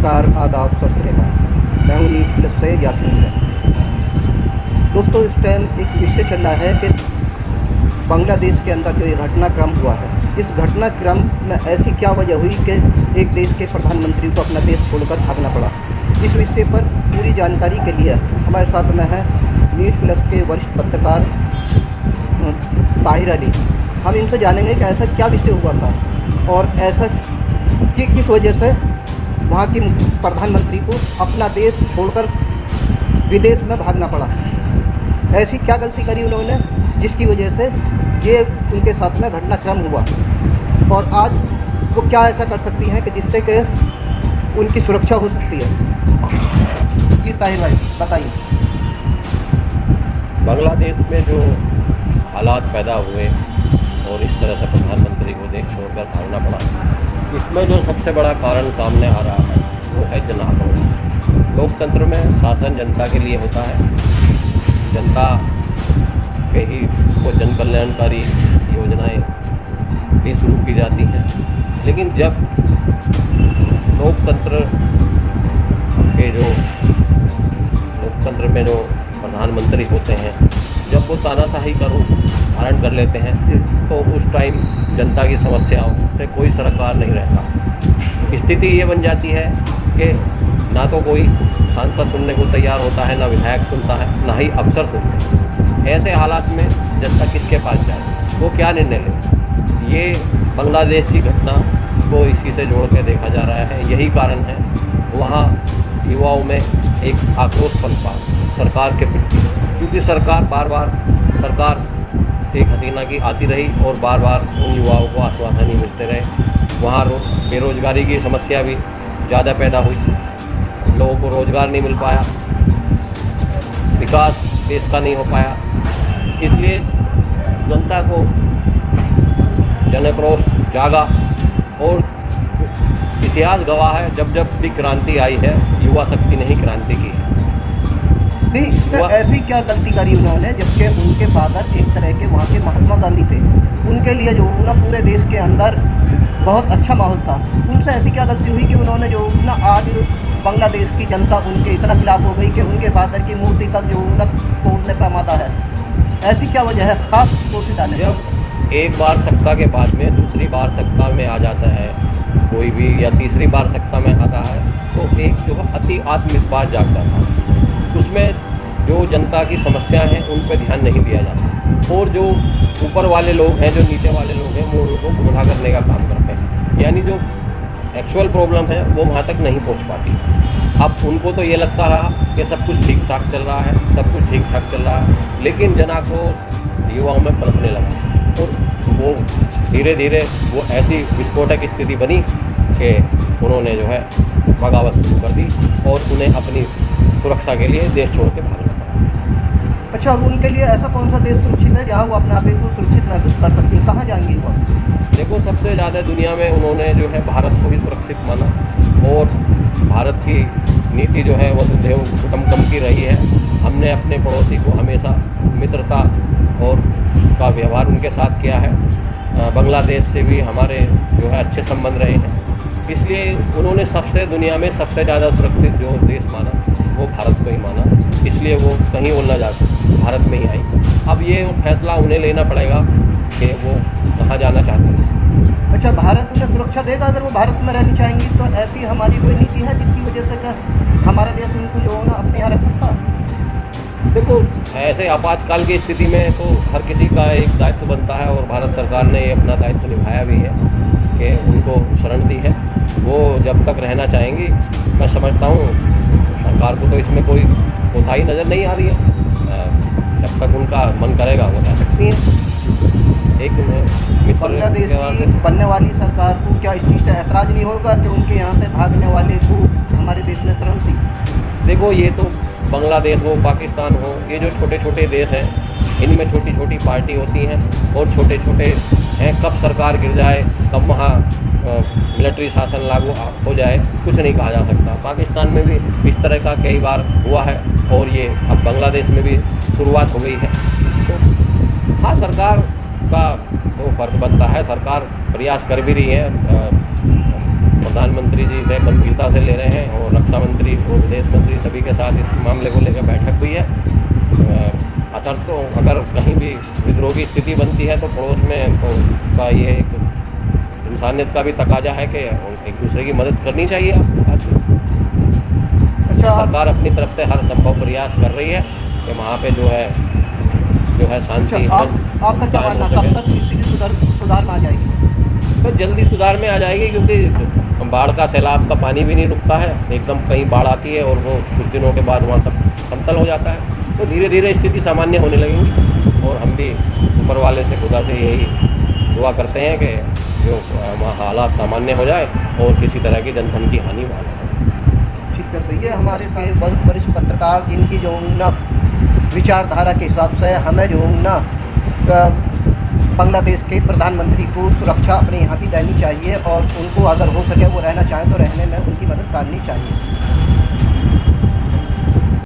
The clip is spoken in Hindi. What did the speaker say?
नमस्कार, आदाब, सत श्री अकाल। मैं हूँ न्यूज़ प्लस से यास्मीन हुसैन। दोस्तों, इस टाइम एक विषय चल रहा है कि बांग्लादेश के अंदर जो ये घटनाक्रम हुआ है, इस घटनाक्रम में ऐसी क्या वजह हुई कि एक देश के प्रधानमंत्री को अपना देश छोड़कर भागना पड़ा। इस विषय पर पूरी जानकारी के लिए हमारे साथ में है न्यूज़ प्लस के वरिष्ठ पत्रकार ताहिर अली। हम इनसे जानेंगे कि ऐसा क्या विषय हुआ था और ऐसा कि किस वजह से वहाँ की प्रधानमंत्री को अपना देश छोड़कर विदेश में भागना पड़ा। ऐसी क्या गलती करी उन्होंने जिसकी वजह से ये उनके साथ में घटनाक्रम हुआ, और आज वो क्या ऐसा कर सकती हैं कि जिससे कि उनकी सुरक्षा हो सकती है। जी ताहिर भाई बताइए। बांग्लादेश में जो हालात पैदा हुए और इस तरह से प्रधानमंत्री को देश छोड़कर भागना पड़ा, इसमें जो सबसे बड़ा कारण सामने आ रहा है वो है जनाक्रोश। लोकतंत्र में शासन जनता के लिए होता है, जनता के ही को जन कल्याणकारी योजनाएं भी शुरू की जाती हैं। लेकिन जब लोकतंत्र में जो प्रधानमंत्री होते हैं, जब वो तानाशाही का रूप धारण कर लेते हैं तो उस टाइम जनता की समस्याओं से कोई सरोकार नहीं रहता। स्थिति ये बन जाती है कि ना तो कोई सांसद सुनने को तैयार होता है, ना विधायक सुनता है, ना ही अफसर सुनते हैं। ऐसे हालात में जनता किसके पास जाए, वो क्या निर्णय ले। ये बांग्लादेश की घटना को इसी से जोड़ के देखा जा रहा है। यही कारण है वहाँ युवाओं में एक आक्रोश पनपा सरकार के प्रति, क्योंकि सरकार शेख हसीना की आती रही और बार बार उन युवाओं को आश्वासन ही मिलते रहे। वहाँ बेरोजगारी की समस्या भी ज़्यादा पैदा हुई, लोगों को रोज़गार नहीं मिल पाया, विकास देश का नहीं हो पाया। इसलिए जनता को जनाक्रोश जागा और इतिहास गवाह है, जब जब भी क्रांति आई है युवा शक्ति ने ही क्रांति की है। नहीं, इसमें ऐसी क्या गलती करी उन्होंने, जबकि उनके फादर एक तरह के वहाँ के महात्मा गांधी थे। उनके लिए जो ना पूरे देश के अंदर बहुत अच्छा माहौल था। उनसे ऐसी क्या गलती हुई कि उन्होंने जो ना आज बांग्लादेश की जनता उनके इतना खिलाफ हो गई कि उनके फादर की मूर्ति तक जो ना तोड़ने पर आमादा है। ऐसी क्या वजह है खास कोशिश डालने? जब एक बार सत्ता के बाद में दूसरी बार सत्ता में आ जाता है कोई भी, या तीसरी बार सत्ता में आता है, तो एक जो अति आत्मविश्वास जागता था। उसमें जो जनता की समस्या हैं उन पर ध्यान नहीं दिया जाता, और जो ऊपर वाले लोग हैं, जो नीचे वाले लोग हैं, वो उनको गुमराह करने का काम करते हैं। यानी जो एक्चुअल प्रॉब्लम है वो वहाँ तक नहीं पहुँच पाती। अब उनको तो ये लगता रहा कि सब कुछ ठीक ठाक चल रहा है, सब कुछ ठीक ठाक चल रहा है, लेकिन जनाक्रोश युवाओं में पनपने लगा और वो धीरे धीरे वो ऐसी विस्फोटक स्थिति बनी कि उन्होंने जो है बगावत शुरू कर दी और उन्हें अपनी सुरक्षा के लिए देश छोड़ के भागना पड़ा। अच्छा, अब उनके लिए ऐसा कौन सा देश सुरक्षित है जहाँ वो अपने आप को सुरक्षित महसूस कर सकती है? कहाँ जाएंगी वो? देखो, सबसे ज़्यादा दुनिया में उन्होंने जो है भारत को ही सुरक्षित माना, और भारत की नीति जो है वसुधैव कुटुंबकम की रही है। हमने अपने पड़ोसी को हमेशा मित्रता और का व्यवहार उनके साथ किया है। बांग्लादेश से भी हमारे जो है अच्छे संबंध रहे हैं, इसलिए उन्होंने दुनिया में सबसे ज़्यादा सुरक्षित जो देश माना वो भारत को ही माना। इसलिए वो कहीं और ना जाकर भारत में ही आई। अब ये फैसला उन्हें लेना पड़ेगा कि वो कहाँ जाना चाहते हैं। अच्छा, भारत उन्हें सुरक्षा देगा अगर वो भारत में रहनी चाहेंगी? तो ऐसी हमारी कोई नीति है जिसकी वजह से क्या हमारा देश उनको जो है ना अपने यहाँ रख सकता है? देखो, ऐसे आपातकाल की स्थिति में तो हर किसी का एक दायित्व बनता है, और भारत सरकार ने अपना दायित्व निभाया भी है कि उनको शरण दी है। वो जब तक रहना चाहेंगी, मैं समझता हूँ सरकार को तो इसमें कोई कोताही नज़र नहीं आ रही है। जब तक उनका मन करेगा वो रह सकती हैं। एक बांग्लादेश की बनने वाली सरकार को क्या इस चीज़ से ऐतराज़ नहीं होगा कि उनके यहाँ से भागने वाले को हमारे देश ने शरण दी? देखो, ये तो बांग्लादेश हो, पाकिस्तान हो, ये जो छोटे छोटे देश हैं, इनमें छोटी छोटी पार्टी होती हैं और छोटे छोटे हैं। कब सरकार गिर जाए, कब वहाँ मिलिट्री शासन लागू हो जाए, कुछ नहीं कहा जा सकता। पाकिस्तान में भी इस तरह का कई बार हुआ है, और ये अब बांग्लादेश में भी शुरुआत हो गई है। तो हाँ, सरकार का तो फर्ज बनता है, सरकार प्रयास कर भी रही है प्रधानमंत्री जी इसे गंभीरता से ले रहे हैं और रक्षा मंत्री और विदेश मंत्री सभी के साथ इस मामले को लेकर बैठक हुई है। असर तो अगर कहीं भी विद्रोह की स्थिति बनती है तो पड़ोस में तो का ये एक इंसानियत का भी तकाजा है कि एक दूसरे की मदद करनी चाहिए। अच्छा, सरकार अपनी तरफ से हर संभव प्रयास कर रही है कि वहाँ पे जो है शांति। अच्छा, आपका क्या मानना, कब तक स्थिति सुधार में आ जाएगी? तो जल्दी सुधार में आ जाएगी, क्योंकि बाढ़ का सैलाब का पानी भी नहीं रुकता है। एकदम कहीं बाढ़ आती है और वो कुछ दिनों के बाद वहाँ सब समतल हो जाता है, तो धीरे धीरे स्थिति सामान्य होने लगेगी। और हम भी ऊपर वाले से खुदा से यही दुआ करते हैं कि जो वहाँ हालात सामान्य हो जाए और किसी तरह की जनधन की हानि ना हो। ठीक है, तो ये हमारे साथ वरिष्ठ पत्रकार जिनकी जो ना विचारधारा के हिसाब से हमें जो ना बांग्लादेश के प्रधानमंत्री को सुरक्षा अपने यहाँ की देनी चाहिए और उनको अगर हो सके वो रहना चाहें तो रहने में उनकी मदद करनी चाहिए।